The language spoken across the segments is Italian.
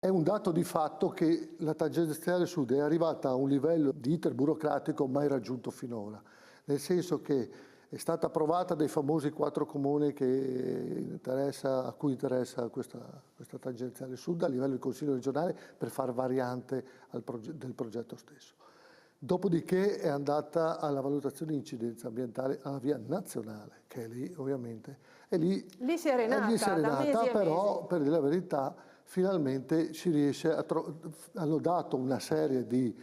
È un dato di fatto che la tangenziale sud è arrivata a un livello di iter burocratico mai raggiunto finora, nel senso che è stata approvata dai famosi 4 comuni a cui interessa questa tangenziale sud a livello di Consiglio regionale per far variante del progetto stesso. Dopodiché è andata alla valutazione di incidenza ambientale alla via nazionale, che è lì ovviamente, e lì si è arenata, da mesi e però mesi. per dire la verità finalmente si riesce hanno dato una serie di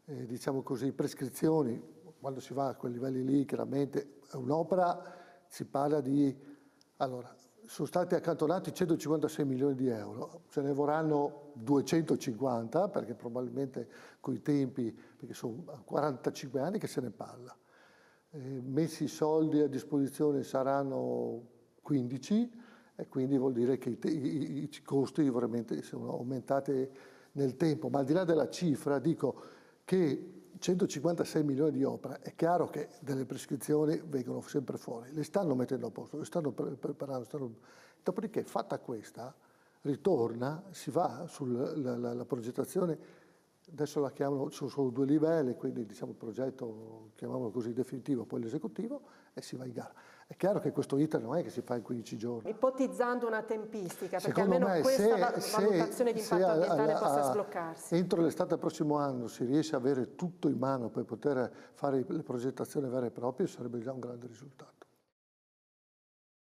diciamo così, prescrizioni. Quando si va a quei livelli lì chiaramente è un'opera, si parla di, allora, sono stati accantonati 156 milioni di euro, ce ne vorranno 250 perché probabilmente coi tempi, perché sono 45 anni che se ne parla. Messi i soldi a disposizione saranno 15 e quindi vuol dire che i costi veramente sono aumentati nel tempo. Ma al di là della cifra dico che 156 milioni di opera, è chiaro che delle prescrizioni vengono sempre fuori, le stanno mettendo a posto, le stanno preparando, dopodiché fatta questa ritorna, si va sulla progettazione, adesso la chiamano, sono solo 2 livelli, quindi diciamo il progetto, chiamiamolo così, definitivo, poi l'esecutivo e si va in gara. È chiaro che questo iter non è che si fa in 15 giorni. Ipotizzando una tempistica, perché Secondo almeno me, questa valutazione di impatto ambientale possa sbloccarsi. Entro l'estate del prossimo anno si riesce a avere tutto in mano per poter fare le progettazioni vere e proprie, sarebbe già un grande risultato.